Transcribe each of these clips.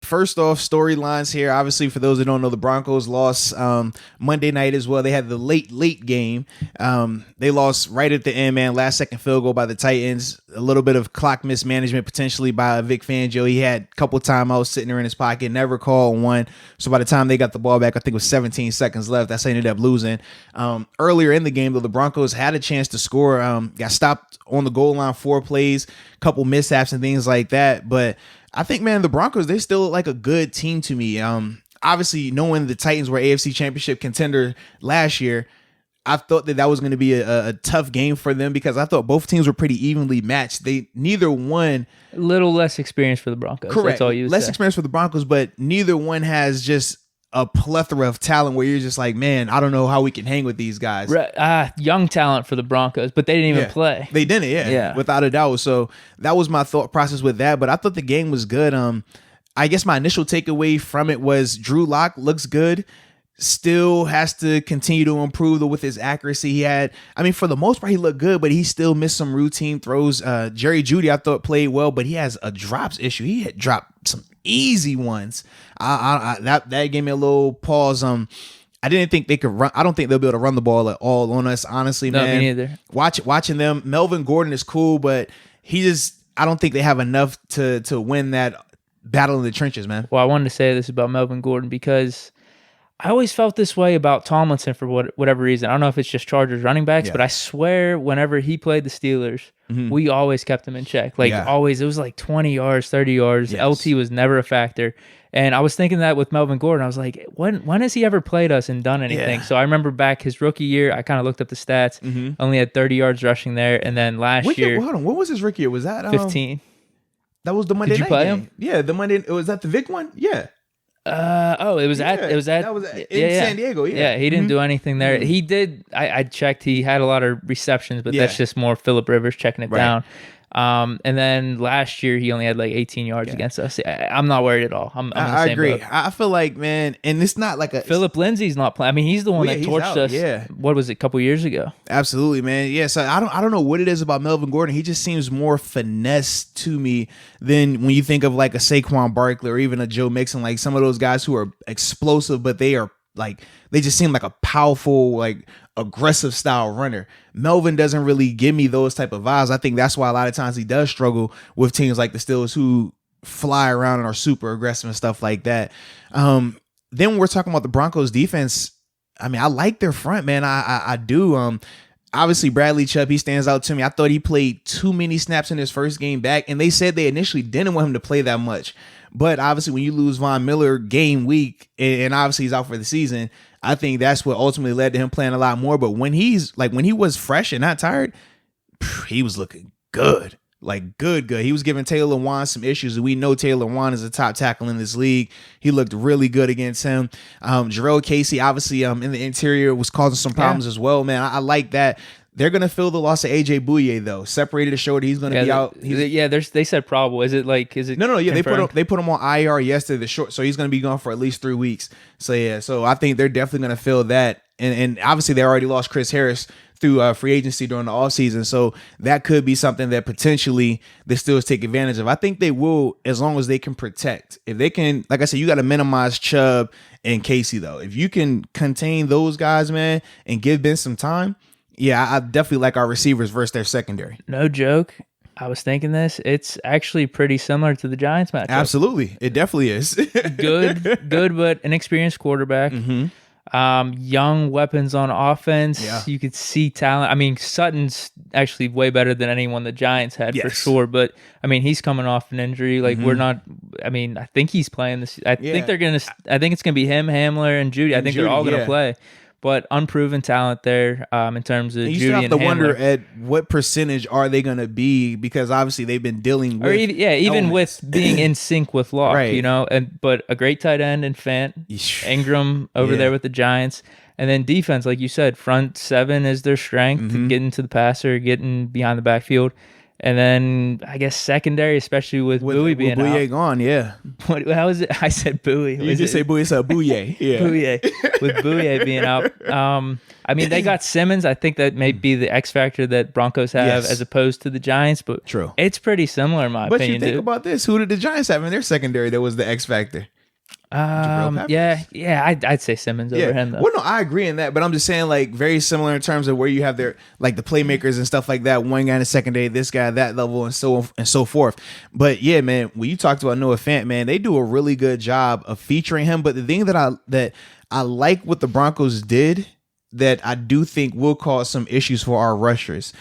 first off, storylines here. Obviously, for those who don't know, the Broncos lost Monday night as well. They had the late game. They lost right at the end, man. Last second field goal by the Titans. A little bit of clock mismanagement potentially by Vic Fangio. He had a couple timeouts sitting there in his pocket, never called one. So by the time they got the ball back, I think it was 17 seconds left. That's how they ended up losing. Earlier in the game, though, the Broncos had a chance to score. Got stopped on the goal line 4 plays, couple mishaps and things like that. But I think, man, the Broncos, they still look like a good team to me. Obviously, knowing the Titans were AFC Championship contender last year, I thought that was going to be a tough game for them because I thought both teams were pretty evenly matched. Neither one, a little less experience for the Broncos. Correct. That's all you less say. Experience for the Broncos, but neither one has just a plethora of talent where you're just like, man, I don't know how we can hang with these guys. Right. Young talent for the Broncos, but they didn't even play. They didn't, yeah, without a doubt. So that was my thought process with that. But I thought the game was good. I guess my initial takeaway from it was Drew Lock looks good. Still has to continue to improve with his accuracy. He had, for the most part, he looked good, but he still missed some routine throws. Jerry Jeudy, I thought, played well, but he has a drops issue. He had dropped some easy ones. That gave me a little pause. I didn't think they could run. I don't think they'll be able to run the ball at all on us, honestly, man. No, me neither. Watching them, Melvin Gordon is cool, but I don't think they have enough to win that battle in the trenches, man. Well, I wanted to say this about Melvin Gordon because I always felt this way about Tomlinson for whatever reason. I don't know if it's just Chargers running backs, but I swear whenever he played the Steelers, we always kept him in check. Always, it was like 20 yards, 30 yards. Yes. LT was never a factor. And I was thinking that with Melvin Gordon. I was like, when has he ever played us and done anything? Yeah. So I remember back his rookie year, I kind of looked up the stats. Only had 30 yards rushing there. And then last year. Hold on. What was his rookie year? Was that 15? That was the Monday night game. Did you play him? Yeah, the Monday. Was that the Vic one? Yeah. It was at San Diego. Yeah, he didn't do anything there. He did. I checked. He had a lot of receptions, but that's just more Phillip Rivers checking it down. And then last year he only had like 18 yards against us. I'm not worried at all. I'm I agree. Boat. I feel like, man, and it's not like Philip Lindsay's not playing. He's the one that torched us. Yeah. What was it, a couple years ago? Absolutely, man. Yeah. So I don't know what it is about Melvin Gordon. He just seems more finesse to me than when you think of like a Saquon Barkley or even a Joe Mixon, like some of those guys who are explosive, but they just seem like a powerful, like aggressive style runner. Melvin doesn't really give me those type of vibes. I think that's why a lot of times he does struggle with teams like the Steelers who fly around and are super aggressive and stuff like that. Then we're talking about the Broncos defense. I like their front, man. I do. Obviously, Bradley Chubb, he stands out to me. I thought he played too many snaps in his first game back, and they said they initially didn't want him to play that much. But obviously, when you lose Von Miller game week, and obviously he's out for the season, I think that's what ultimately led to him playing a lot more. But when he was fresh and not tired, he was looking good. Like good. He was giving Taylor Lewan some issues, and we know Taylor Lewan is a top tackle in this league. He looked really good against him. Jarrell Casey, obviously, in the interior was causing some problems as well, man. I like that. They're going to feel the loss of AJ Bouye, though. Separated to show that he's going to be out. They said probable. Is it? No. Yeah, they put him on IR yesterday. So he's going to be gone for at least 3 weeks. So I think they're definitely going to feel that. And obviously they already lost Chris Harris through free agency during the offseason. So that could be something that potentially the Steelers take advantage of. I think they will, as long as they can protect. If they can, like I said, you got to minimize Chubb and Casey, though. If you can contain those guys, man, and give Ben some time, yeah, I definitely like our receivers versus their secondary. No joke. I was thinking this. It's actually pretty similar to the Giants matchup. Absolutely. It definitely is. good, but an experienced quarterback. Young weapons on offense. Yeah. You could see talent. Sutton's actually way better than anyone the Giants had for sure. But, he's coming off an injury. Like, we're not – I think he's playing this – I think they're going to – I think it's going to be him, Hamler, and Jeudy. I think they're all going to play. But unproven talent there in terms of Jeudy and Hamler. You still have to wonder at what percentage are they going to be, because obviously they've been dealing with even with being in sync with Locke, right. But a great tight end in Fant, Ingram over there with the Giants. And then defense, like you said, front seven is their strength, getting to the passer, getting behind the backfield. And then I guess secondary, especially with Bowie being Bouye out. gone, yeah. How was it? I said Bowie. You just say Bouye, it's a Bouye. Yeah. Bouye. With Bouye being out. I mean, they got Simmons. I think that may be the X factor that Broncos have as opposed to the Giants, but true. It's pretty similar in my opinion. But you think about this, who did the Giants have in their secondary that was the X factor? I'd say Simmons over him though. Well, no, I agree in that, but I'm just saying like very similar in terms of where you have their like the playmakers and stuff like that. One guy in the secondary, this guy at that level, and so forth. But yeah, man, when you talked about Noah Fant, man, they do a really good job of featuring him. But the thing that I like what the Broncos did that I do think will cause some issues for our rushers.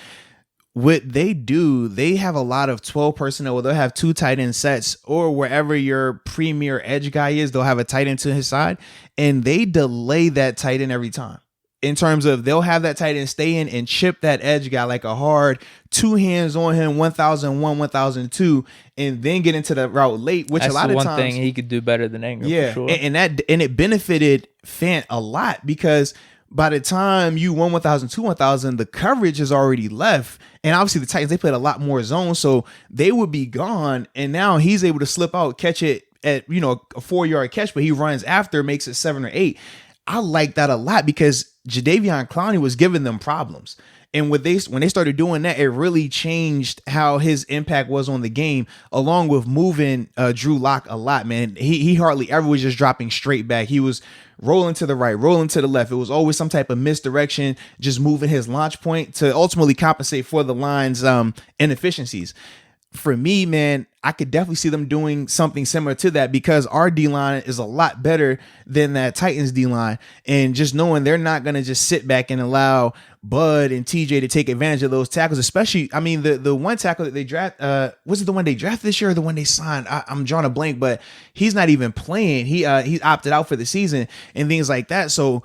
What they do, they have a lot of 12 personnel. They'll have 2 tight end sets, or wherever your premier edge guy is, they'll have a tight end to his side, and they delay that tight end every time. In terms of they'll have that tight end stay in and chip that edge guy like a hard 2 hands on him, 1001, 1002, and then get into the route late, which that's a lot of times. That's the one thing he could do better than Ingram. Yeah, for sure. and it benefited Fant a lot because by the time you 1000, 1000, the coverage is already left. And obviously the Titans, they played a lot more zone, so they would be gone. And now he's able to slip out, catch it at, a 4-yard catch, but he runs after, makes it 7 or 8. I like that a lot because Jadeveon Clowney was giving them problems. And when they started doing that, it really changed how his impact was on the game, along with moving Drew Lock a lot, man. He hardly ever was just dropping straight back. He was rolling to the right, rolling to the left. It was always some type of misdirection, just moving his launch point to ultimately compensate for the line's inefficiencies. For me, man, I could definitely see them doing something similar to that because our D-line is a lot better than that Titans D-line. And just knowing they're not going to just sit back and allow Bud and TJ to take advantage of those tackles, especially, I mean, the one tackle that they draft, was it the one they drafted this year or the one they signed? I'm drawing a blank, but he's not even playing. He opted out for the season and things like that. So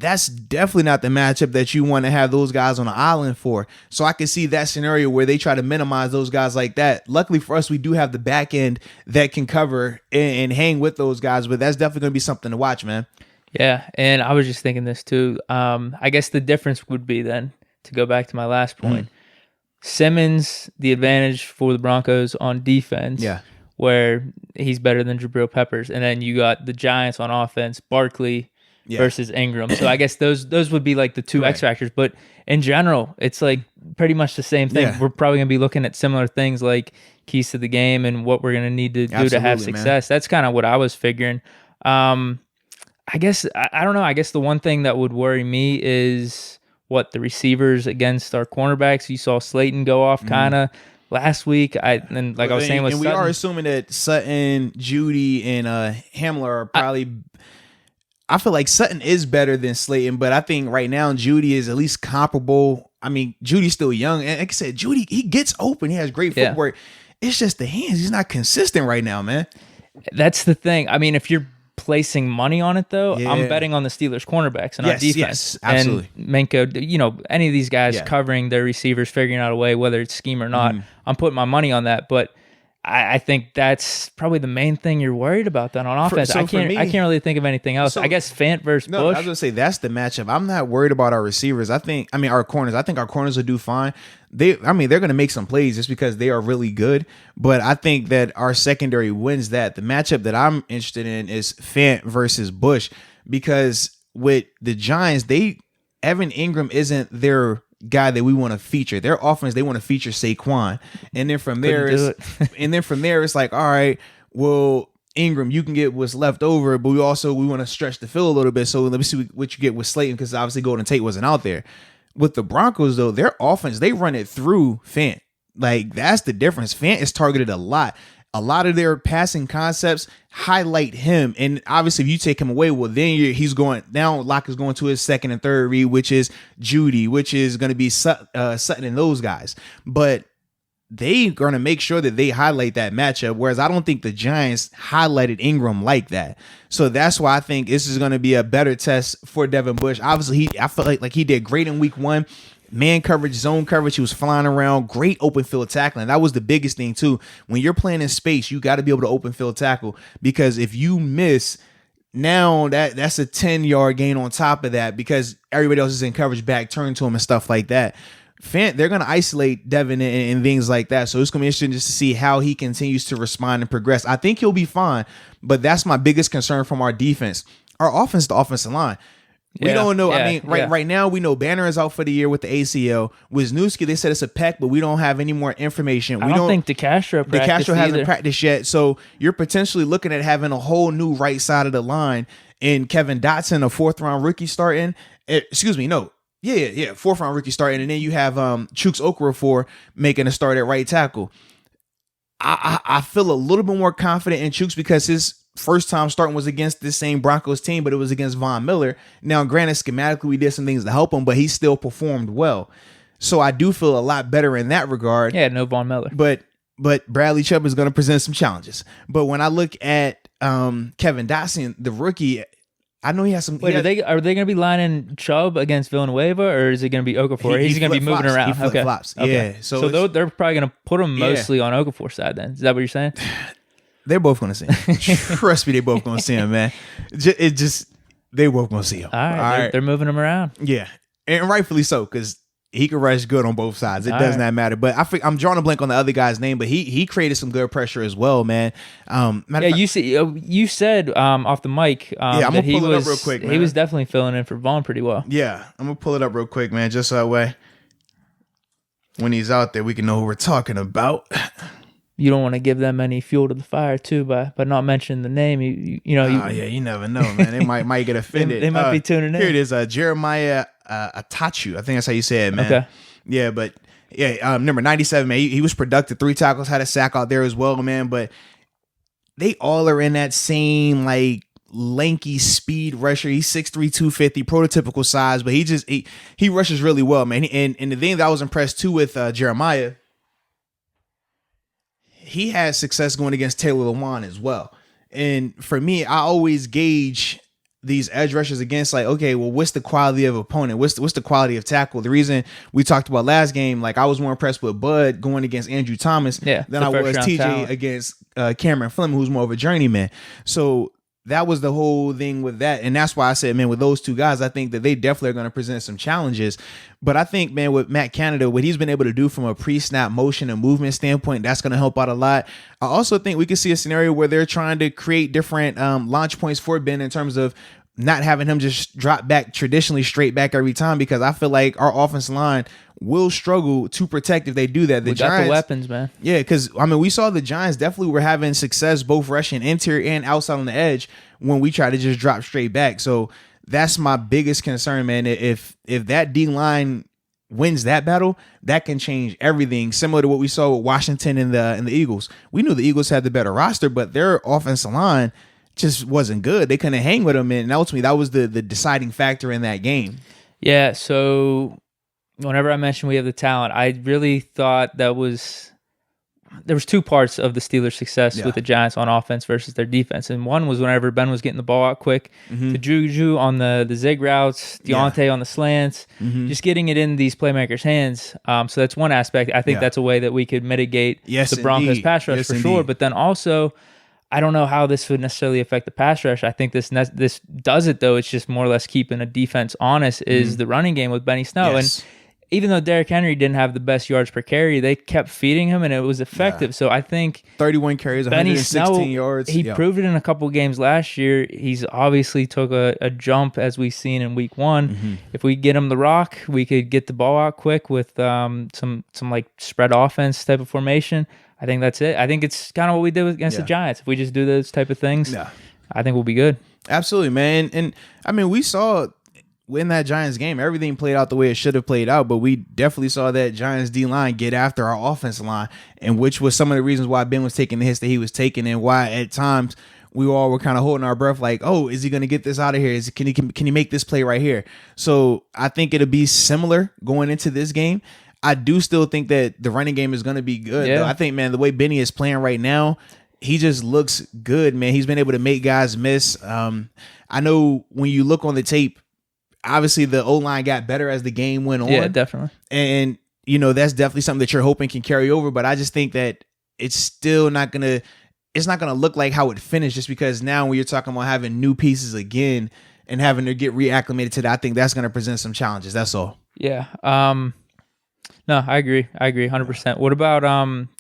that's definitely not the matchup that you want to have those guys on the island for. So I can see that scenario where they try to minimize those guys like that. Luckily for us, we do have the back end that can cover and hang with those guys, but that's definitely going to be something to watch, man. Yeah, and I was just thinking this too. I guess the difference would be then, to go back to my last point, Simmons, the advantage for the Broncos on defense, where he's better than Jabril Peppers. And then you got the Giants on offense, Barkley versus Ingram. So I guess those would be like the two X factors. But in general, it's like pretty much the same thing. We're probably going to be looking at similar things like keys to the game and what we're going to need to do to have success. Man. That's kind of what I was figuring. I guess, I don't know. I guess the one thing that would worry me is the receivers against our cornerbacks. You saw Slayton go off kind of last week. I was saying with Sutton. We are assuming that Sutton, Judy, and Hamler are probably... I feel like Sutton is better than Slayton, but I think right now Judy is at least comparable. I mean, Judy's still young. And like I said, Judy, he gets open. He has great footwork. It's just the hands. He's not consistent right now, man. That's the thing. I mean, if you're placing money on it, though, I'm betting on the Steelers cornerbacks and our defense. Yes, absolutely. And Minko, any of these guys covering their receivers, figuring out a way, whether it's scheme or not. I'm putting my money on that, but I think that's probably the main thing you're worried about then on offense. I can't really think of anything else. I guess Fant versus Bush. I was going to say that's the matchup. I'm not worried about our receivers. Our corners. I think our corners will do fine. They're going to make some plays just because they are really good. But I think that our secondary wins that. The matchup that I'm interested in is Fant versus Bush because with the Giants, Evan Ingram isn't their guy that we want to feature. Their offense, they want to feature Saquon. And then from there, it's like, all right, well, Ingram, you can get what's left over, but we want to stretch the field a little bit. So let me see what you get with Slayton, because obviously Golden Tate wasn't out there. With the Broncos, though, their offense, they run it through Fant. Like, that's the difference. Fant is targeted a lot. A lot of their passing concepts highlight him. And obviously, if you take him away, well, then he's going down. Locke is going to his second and third read, which is Judy, which is going to be Sutton and those guys. But they're going to make sure that they highlight that matchup, whereas I don't think the Giants highlighted Ingram like that. So that's why I think this is going to be a better test for Devin Bush. Obviously, I feel like he did great in week 1. Man coverage, zone coverage, he was flying around, great open field tackling. That was the biggest thing too. When you're playing in space, you got to be able to open field tackle, because if you miss, now that's a 10-yard gain on top of that, because everybody else is in coverage back, turn to him and stuff like that. they're going to isolate Devin and things like that. So it's going to be interesting just to see how he continues to respond and progress. I think he'll be fine, but that's my biggest concern from our defense. Our offense, the offensive line. We don't know. I mean, right now we know Banner is out for the year with the ACL. Wisniewski, they said it's a pec, but we don't have any more information. I don't think DeCastro hasn't practiced yet. So you're potentially looking at having a whole new right side of the line and Kevin Dotson, a 4th-round rookie starting. Fourth round rookie starting, and then you have Chuks Okorafor making a start at right tackle. I feel a little bit more confident in Chuks because his first time starting was against this same Broncos team, but it was against Von Miller. Now, granted, schematically we did some things to help him, but he still performed well. So I do feel a lot better in that regard. Yeah, no Von Miller. But Bradley Chubb is going to present some challenges. But when I look at Kevin Dotson, the rookie, I know he has some. Wait, are they going to be lining Chubb against Villanueva, or is it going to be Okafor? He's going to be moving around. He flip-flops. Okay. Yeah. So they're probably going to put him mostly on Okafor's side then. Is that what you're saying? They're both going to see him. Trust me, they're both going to see him, man. They're both going to see him. All right. They're moving him around. Yeah. And rightfully so, because he can rush good on both sides. It does not matter. But I'm drawing a blank on the other guy's name, but he created some good pressure as well, man. You said off the mic I'm that gonna pull it up real quick, man. He was definitely filling in for Vaughn pretty well. Yeah, I'm going to pull it up real quick, man, just so that way when he's out there, we can know who we're talking about. You don't want to give them any fuel to the fire too by not mentioning the name. You never know, man. They might get offended. they might be tuning in. Here it is, Jeremiah Atachu. I think that's how you say it, man. Okay. Yeah, but number 97, man. He was productive. 3 tackles, had a sack out there as well, man. But they all are in that same like lanky speed rusher. He's 6'3", 250, prototypical size, but he rushes really well, man. And the thing that I was impressed too with Jeremiah, he has success going against Taylor Lewan as well. And for me, I always gauge these edge rushers against like, okay, well, what's the quality of opponent? What's the quality of tackle? The reason we talked about last game, like I was more impressed with Bud going against Andrew Thomas than I was TJ talent against Cameron Fleming, who's more of a journeyman. So that was the whole thing with that. And that's why I said, man, with those two guys, I think that they definitely are going to present some challenges. But I think, man, with Matt Canada, what he's been able to do from a pre-snap motion and movement standpoint, that's going to help out a lot. I also think we could see a scenario where they're trying to create different launch points for Ben in terms of not having him just drop back traditionally straight back every time, because I feel like our offensive line will struggle to protect if they do that. We got the weapons, man. Yeah, because I mean, we saw the Giants definitely were having success both rushing interior and outside on the edge when we try to just drop straight back. So that's my biggest concern, man. If that D line wins that battle, that can change everything. Similar to what we saw with Washington and the Eagles. We knew the Eagles had the better roster, but their offensive line just wasn't good. They couldn't hang with them, and ultimately that was the deciding factor in that game. Yeah, so whenever I mentioned we have the talent, I really thought there was 2 parts of the Steelers' success with the Giants on offense versus their defense. And one was whenever Ben was getting the ball out quick to Juju on the zig routes, Deontay on the slants, just getting it in these playmakers' hands. So that's one aspect. I think that's a way that we could mitigate the Broncos' pass rush for sure. But then also, I don't know how this would necessarily affect the pass rush. I think this does it, though. It's just more or less keeping a defense honest is the running game with Benny Snell. And even though Derrick Henry didn't have the best yards per carry, they kept feeding him, and it was effective. So I think 31 carries, 116 yards. He proved it in a couple of games last year. He's obviously took a jump, as we've seen in week 1. If we get him the rock, we could get the ball out quick with some like spread offense type of formation. I think that's it. I think it's kind of what we did against the Giants. If we just do those type of things, I think we'll be good. Absolutely, man. And I mean, we saw in that Giants game, everything played out the way it should have played out, but we definitely saw that Giants D-line get after our offensive line, and which was some of the reasons why Ben was taking the hits that he was taking, and why at times we all were kind of holding our breath like, oh, is he going to get this out of here? Can he make this play right here? So I think it'll be similar going into this game. I do still think that the running game is going to be good. Though. I think, man, the way Benny is playing right now, he just looks good, man. He's been able to make guys miss. I know when you look on the tape, obviously the O-line got better as the game went on. Yeah, definitely. And, that's definitely something that you're hoping can carry over. But I just think that it's still not going to look like how it finished, just because now when you're talking about having new pieces again and having to get reacclimated to that, I think that's going to present some challenges. That's all. Yeah. No, I agree. 100%. What about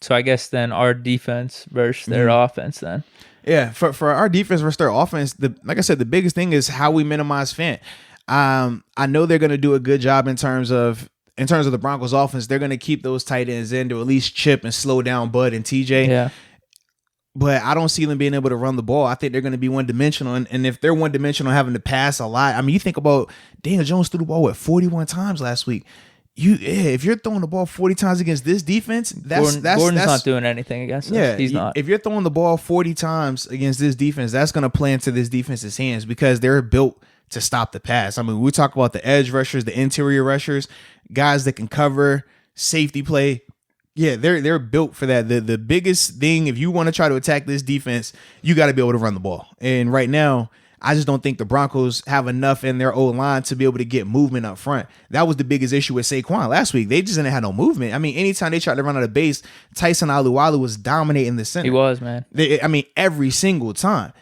so I guess then our defense versus their offense then. Yeah, for our defense versus their offense, like I said, the biggest thing is how we minimize Fant. I know they're going to do a good job in terms of the Broncos offense. They're going to keep those tight ends in to at least chip and slow down Bud and TJ. Yeah. But I don't see them being able to run the ball. I think they're going to be one-dimensional. And if they're one-dimensional, having to pass a lot, I mean, you think about Daniel Jones threw the ball, 41 times last week. If you're throwing the ball 40 times against this defense, Gordon's not doing anything against us. Yeah, he's not. If you're throwing the ball 40 times against this defense, that's going to play into this defense's hands because they're built to stop the pass. I mean, we talk about the edge rushers, the interior rushers, guys that can cover, safety play. Yeah, they're built for that. The biggest thing, if you want to try to attack this defense, you got to be able to run the ball. And right now, I just don't think the Broncos have enough in their O-line to be able to get movement up front. That was the biggest issue with Saquon last week. They just didn't have no movement. I mean, anytime they tried to run out of base, Tyson Alualu was dominating the center. He was, man. Every single time.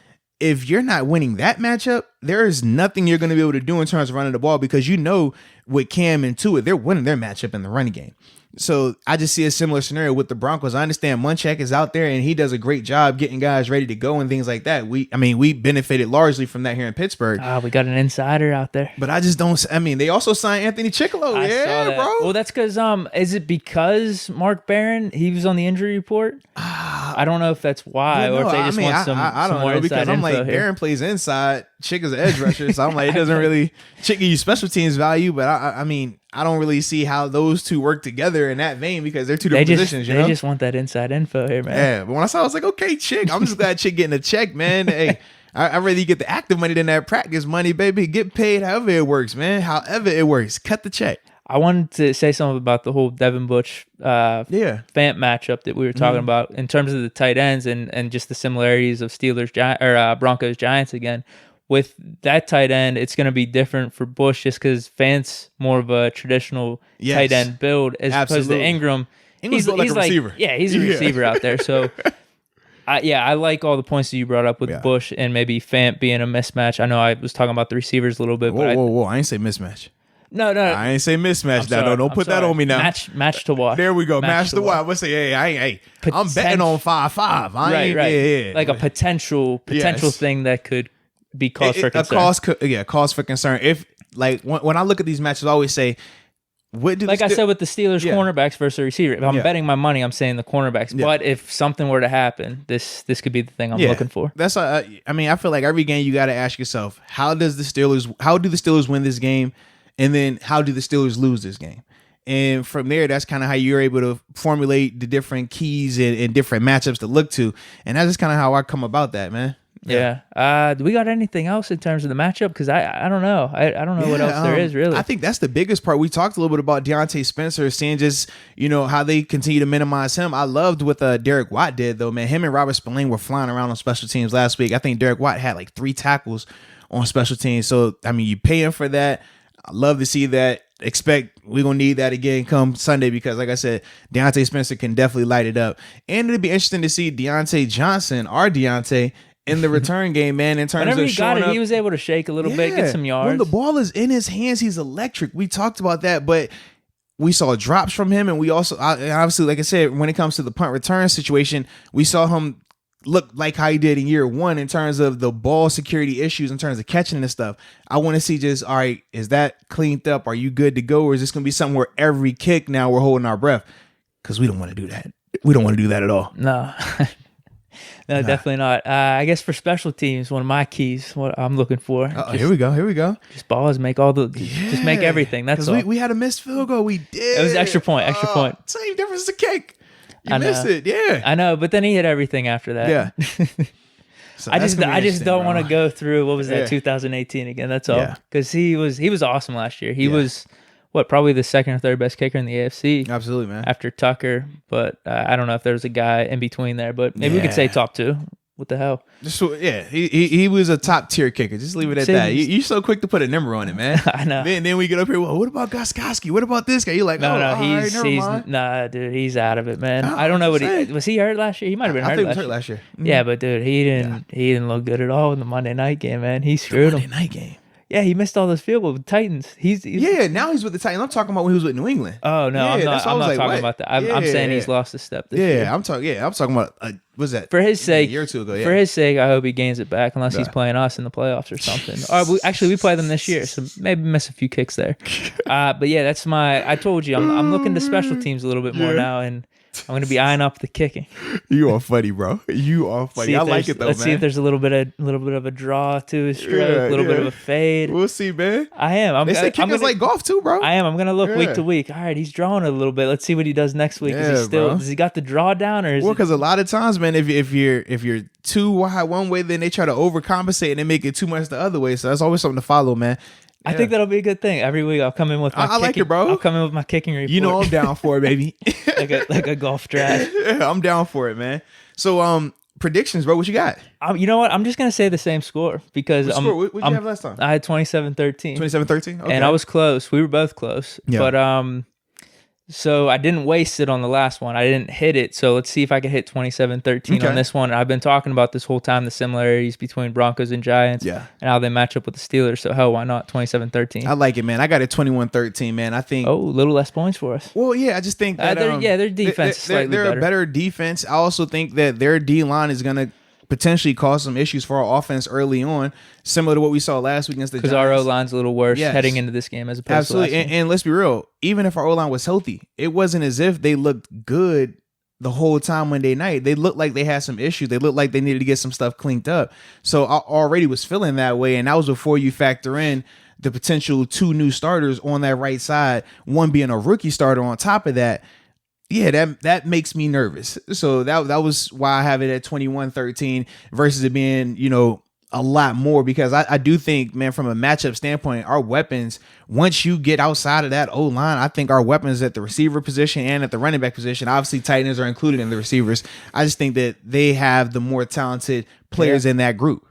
If you're not winning that matchup, there is nothing you're going to be able to do in terms of running the ball because you know with Cam and Tua, they're winning their matchup in the running game. So I just see a similar scenario with the Broncos. I understand Munchak is out there and he does a great job getting guys ready to go and things like that. We benefited largely from that here in Pittsburgh. We got an insider out there. But I just don't. I mean, they also signed Anthony Chickalo. I saw that. Bro. Well, that's because is it because Mark Barron he was on the injury report? I don't know if that's why or if they just want some. I don't know because I'm like Barron plays inside, Chick is an edge rusher, so I'm like it doesn't really Chick give you special teams value, but I mean. I don't really see how those two work together in that vein because they're two different positions. They just want that inside info here, man. Yeah, but when I saw it, I was like, okay, Chick. I'm just glad Chick getting a check, man. Hey, I'd rather you get the active money than that practice money, baby. Get paid however it works, man. However it works. Cut the check. I wanted to say something about the whole Devin Bush Fant matchup that we were talking about in terms of the tight ends and just the similarities of Broncos Giants again. With that tight end, it's going to be different for Bush just because Fant's more of a traditional tight end build as opposed to Ingram. He's like a receiver. Yeah, he's a receiver out there. So, I like all the points that you brought up with Bush and maybe Fant being a mismatch. I know I was talking about the receivers a little bit. Whoa. I ain't say mismatch. No. I ain't say mismatch. No, don't put that on me now. Match to watch. There we go. Match to watch. Let's say, I'm betting on 5-5. Right. Like a potential thing that could be cause for concern. Cause for concern. If like when I look at these matches, I always say, what do I said with the Steelers cornerbacks versus the receiver. If I'm betting my money, I'm saying the cornerbacks. But if something were to happen, this could be the thing I'm looking for. That's I feel like every game you got to ask yourself, how do the Steelers win this game, and then how do the Steelers lose this game? And from there, that's kind of how you're able to formulate the different keys and different matchups to look to. And that's just kind of how I come about that, man. Yeah. Do we got anything else in terms of the matchup? Because I don't know. I don't know what else there is, really. I think that's the biggest part. We talked a little bit about Deontay Spencer, seeing just, how they continue to minimize him. I loved what Derek Watt did, though, man. Him and Robert Spillane were flying around on special teams last week. I think Derek Watt had like 3 tackles on special teams. So, you pay him for that. I love to see that. Expect we're going to need that again come Sunday because, like I said, Deontay Spencer can definitely light it up. And it'll be interesting to see Deontay Johnson, our Deontay, in the return game, man, in terms Whenever of he got it, up, he was able to shake a little bit, get some yards. When the ball is in his hands, he's electric. We talked about that, but we saw drops from him, and we also, obviously, like I said, when it comes to the punt return situation, we saw him look like how he did in year 1 in terms of the ball security issues, in terms of catching and stuff. I want to see just, all right, is that cleaned up? Are you good to go? Or is this going to be something where every kick now we're holding our breath? Because we don't want to do that. We don't want to do that at all. No. No, definitely not. I guess for special teams, one of my keys, what I'm looking for. Here we go. Just balls, make all the, just make everything. That's all. We had a missed field goal. We did. It was extra point. Same difference as a kick. You missed it. Yeah. I know, but then he hit everything after that. Yeah. So I just don't want to go through what was that 2018 again. That's all. Because he was awesome last year. He was probably the second or third best kicker in the AFC. Absolutely, man. After Tucker, but I don't know if there was a guy in between there, but maybe we could say top 2. What the hell? He was a top tier kicker. Just leave it at that. You're so quick to put a number on it, man. I know. Then we get up here. Well, what about Goskowski? What about this guy? You're like, nah, dude, he's out of it, man. I don't know what was he hurt last year? He might have been hurt. I think he was hurt last year. Yeah, but dude, he didn't look good at all in the Monday night game, man. He screwed him. Monday night game. Yeah, he missed all those field goals with Titans. He's now he's with the Titans. I'm talking about when he was with New England. Oh no, I'm not like, talking about that. I'm saying he's lost a step this year. I'm talking about what's that? For his sake, a year or two ago. Yeah. For his sake, I hope he gains it back unless he's playing us in the playoffs or something. We play them this year, so maybe miss a few kicks there. But yeah, that's I told you, I'm looking to special teams a little bit more now, and I'm going to be eyeing up the kicking. You are funny, bro. You are funny. I like it though, let's see if there's a little bit of a draw to his stroke, a little bit of a fade. We'll see, man. I am. They say kickers like golf too, bro. I am. I'm going to look week to week. All right, he's drawing a little bit. Let's see what he does next week. Does he got the draw down, or because a lot of times, man, if you're too wide one way, then they try to overcompensate and they make it too much the other way. So that's always something to follow, man. I think that'll be a good thing. Every week I'll come in with my I like it, bro. I'll come in with my kicking report. You know I'm down for it, baby. like a golf draft. Yeah, I'm down for it, man. So predictions, bro. What you got? You know what? I'm just gonna say the same score because what did you have last time? I had 27-13. 27-13? Okay. And I was close. We were both close. Yeah. But so I didn't waste it on the last one. I didn't hit it. So let's see if I can hit 27-13 on this one. I've been talking about this whole time the similarities between Broncos and Giants and how they match up with the Steelers. So hell, why not 27-13? I like it, man. I got it 21-13, man. I think a little less points for us. Well, yeah, I just think that their defense is slightly better. They're a better defense. I also think that their D-line is going to potentially cause some issues for our offense early on, similar to what we saw last week against the Giants. Because our O-line's a little worse heading into this game as opposed to last week. And let's be real, even if our O-line was healthy, it wasn't as if they looked good the whole time Monday night. They looked like they had some issues. They looked like they needed to get some stuff cleaned up. So I already was feeling that way, and that was before you factor in the potential 2 new starters on that right side, one being a rookie starter on top of that. Yeah, that makes me nervous. So that was why I have it at 21-13 versus it being, a lot more, because I do think, man, from a matchup standpoint, our weapons, once you get outside of that O-line, I think our weapons at the receiver position and at the running back position, obviously Titans are included in the receivers. I just think that they have the more talented players in that group.